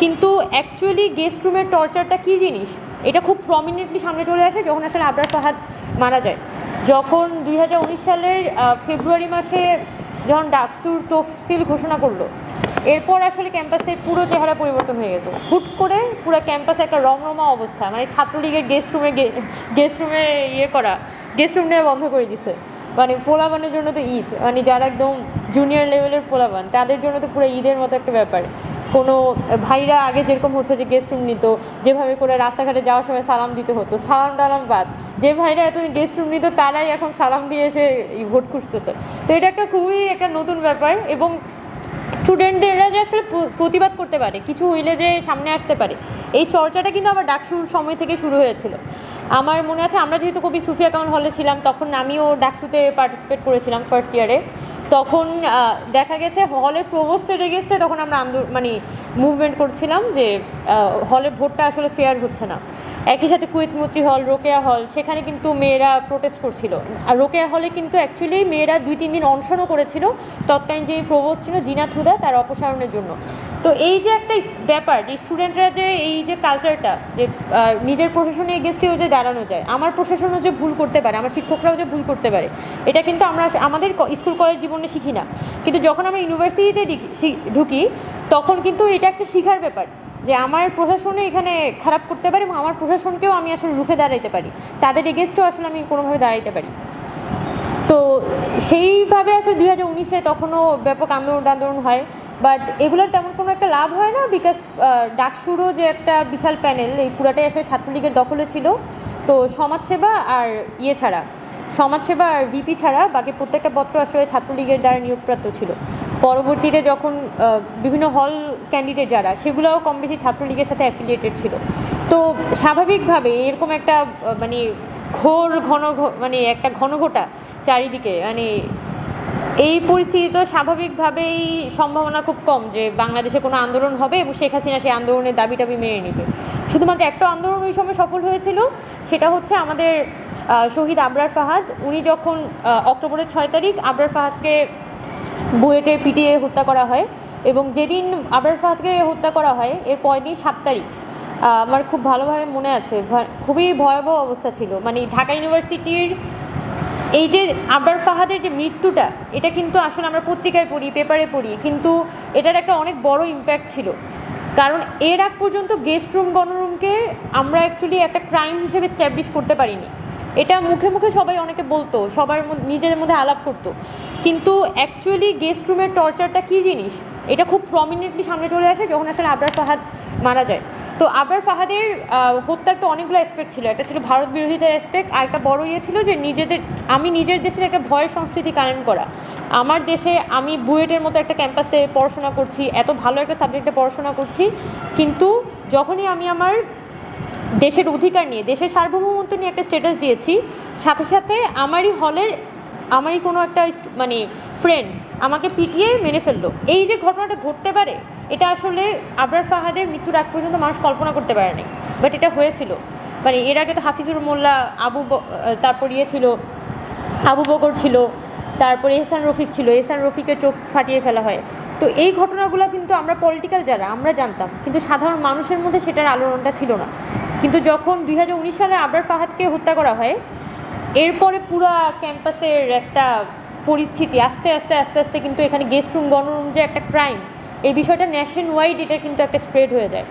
কিন্তু actually guest রুমের টর্চারটা কী জিনিস এটা খুব প্রমিনেন্টলি সামনে চলে আসে যখন আসলে আবরার ফাহাদ মারা যায়। যখন 2019 সালের ফেব্রুয়ারি মাসে যখন ডাকসুর তফসিল ঘোষণা করলো, এরপর আসলে ক্যাম্পাসের পুরো চেহারা পরিবর্তন হয়ে গেল। হুট করে পুরো ক্যাম্পাসে একটা রমরমা অবস্থা, মানে ছাত্রলীগের গেস্ট রুমে গেস্ট রুম নেওয়া বন্ধ করে দিছে। মানে পোলাবানের জন্য তো ঈদ, মানে যারা একদম জুনিয়র লেভেলের পোলাবান তাদের জন্য তো পুরো ঈদের মতো একটা ব্যাপার। কোনো ভাইরা আগে যেরকম হচ্ছে যে গেস্ট রুম নিত, যেভাবে করে রাস্তাঘাটে যাওয়ার সময় সালাম দিতে হতো, সালাম টালাম বাদ, যে ভাইরা এতদিন গেস্ট রুম নিত তারাই এখন সালাম দিয়ে এসে ভোট খুঁজতেছে। তো এটা একটা খুবই একটা নতুন ব্যাপার, এবং স্টুডেন্টদেররা যে আসলে প্রতিবাদ করতে পারে, কিছু হইলে যে সামনে আসতে পারে, এই চর্চাটা কিন্তু আবার ডাকসুর সময় থেকে শুরু হয়েছিল। আমার মনে আছে আমরা যেহেতু কবি সুফিয়া কামাল হলে ছিলাম, তখন আমিও ডাকসুতে পার্টিসিপেট করেছিলাম ফার্স্ট ইয়ারে। তখন দেখা গেছে হলের প্রভোস্টের এগেনস্টে তখন আমরা মুভমেন্ট করছিলাম যে হলের ভোটটা আসলে ফেয়ার হচ্ছে না। একই সাথে কুয়েতমৈত্রী হল, রোকেয়া হল, সেখানে কিন্তু মেয়েরা প্রোটেস্ট করছিল। আর রোকেয়া হলে কিন্তু অ্যাকচুয়ালি মেয়েরা 2-3 দিন অনশনও করেছিল তৎকালীন যে প্রভোস্ট ছিল জিনাত হুদা, তার অপসারণের জন্য। তো এই যে একটা ব্যাপার যে স্টুডেন্টরা যে এই যে কালচারটা যে নিজের প্রশাসনে এগেনস্টেও যে দাঁড়ানো যায়, আমার প্রশাসনও যে ভুল করতে পারে, আমার শিক্ষকরাও যে ভুল করতে পারে, এটা কিন্তু আমরা আমাদের স্কুল কলেজ জীবনে শিখি না। কিন্তু যখন আমরা ইউনিভার্সিটিতে ঢুকি তখন কিন্তু এটা একটা শিখার ব্যাপার যে আমার প্রশাসনে এখানে খারাপ করতে পারে, এবং আমার প্রশাসনকেও আমি আসলে রুখে দাঁড়াইতে পারি, তাদের এগেনস্টেও আসলে আমি কোনোভাবে দাঁড়াইতে পারি। তো সেইভাবে আসলে 2019-এ তখনও ব্যাপক আন্দোলন হয়, বাট এগুলোর তেমন কোনো একটা লাভ হয় না, বিকজ ডাকসুরও যে একটা বিশাল প্যানেল, এই পুরাটাই আসলে ছাত্রলীগের দখলে ছিল। তো সমাজসেবা আর সমাজসেবা আর ভিপি ছাড়া বাকি প্রত্যেকটা পত্র আসলে ছাত্রলীগের দ্বারা নিয়োগপ্রাপ্ত ছিল। পরবর্তীতে যখন বিভিন্ন হল ক্যান্ডিডেট যারা, সেগুলোও কম বেশি ছাত্রলীগের সাথে অ্যাফিলিয়েটেড ছিল। তো স্বাভাবিকভাবে এরকম একটা একটা ঘনঘটা চারিদিকে, এই পরিস্থিতি তো স্বাভাবিকভাবেই সম্ভাবনা খুব কম যে বাংলাদেশে কোনো আন্দোলন হবে এবং শেখ হাসিনা সেই আন্দোলনের দাবি মেনে নেবে। শুধুমাত্র একটা আন্দোলন ওই সময় সফল হয়েছিল, সেটা হচ্ছে আমাদের শহীদ আবরার ফাহাদ। উনি যখন অক্টোবরের 6 তারিখ আবরার ফাহাদকে বুয়েটে পিটিয়ে হত্যা করা হয়, এবং যেদিন আবরার ফাহাদকে হত্যা করা হয় এর পরের দিন 7 তারিখ আমার খুব ভালোভাবে মনে আছে, খুবই ভয়াবহ অবস্থা ছিল। ঢাকা ইউনিভার্সিটির এই যে আবরার ফাহাদের যে মৃত্যুটা, এটা কিন্তু আসলে আমরা পত্রিকায় পড়ি, পেপারে পড়ি, কিন্তু এটার একটা অনেক বড় ইম্প্যাক্ট ছিল। কারণ এর আগ পর্যন্ত গেস্ট রুম গণরুমকে আমরা অ্যাকচুয়ালি একটা ক্রাইম হিসেবে স্ট্যাবলিশ করতে পারিনি। এটা মুখে মুখে সবাই অনেকে বলতো, সবার নিজেদের মধ্যে আলাপ করতো, কিন্তু অ্যাকচুয়ালি গেস্ট রুমের টর্চারটা কী জিনিস এটা খুব প্রমিনেন্টলি সামনে চলে আসে যখন আসলে আবরার ফাহাদ মারা যায়। তো আবরার ফাহাদের হত্যার তো অনেকগুলো অ্যাসপেক্ট ছিল। একটা ছিল ভারত বিরোধিতার অ্যাসপেক্ট, আর একটা বড় ছিল যে নিজের দেশের একটা ভয়ের সংস্কৃতি কায়েম করা। আমার দেশে আমি বুয়েটের মতো একটা ক্যাম্পাসে পড়াশোনা করছি, এত ভালো একটা সাবজেক্টে পড়াশোনা করছি, কিন্তু যখনই আমি আমার দেশের অধিকার নিয়ে, দেশের সার্বভৌমত্ব নিয়ে একটা স্ট্যাটাস দিয়েছি, সাথে সাথে আমারই কোনো একটা ফ্রেন্ড আমাকে পিটিয়ে মেরে ফেললো। এই যে ঘটনাটা ঘটতে পারে, এটা আসলে আবরার ফাহাদের মৃত্যুর আগ পর্যন্ত মানুষ কল্পনা করতে পারেনি, বাট এটা হয়েছিল। এর আগে তো হাফিজুর মোল্লা, তারপর ছিল আবু বকর ছিল, তারপরে এহসান রফিক ছিল, এহসান রফিকের চোখ ফাটিয়ে ফেলা হয়। তো এই ঘটনাগুলো কিন্তু আমরা পলিটিক্যাল যারা, আমরা জানতাম, কিন্তু সাধারণ মানুষের মধ্যে সেটার আলোড়নটা ছিল না। কিন্তু যখন 2019 সালে আবরার ফাহাদকে হত্যা করা হয়, এরপরে পুরো ক্যাম্পাসের একটা পরিস্থিতি আস্তে আস্তে কিন্তু এখানে গেস্ট রুম গণরুম যে একটা ক্রাইম, এই বিষয়টা ন্যাশন ওয়াইড এটা কিন্তু একটা স্প্রেড হয়ে যায়।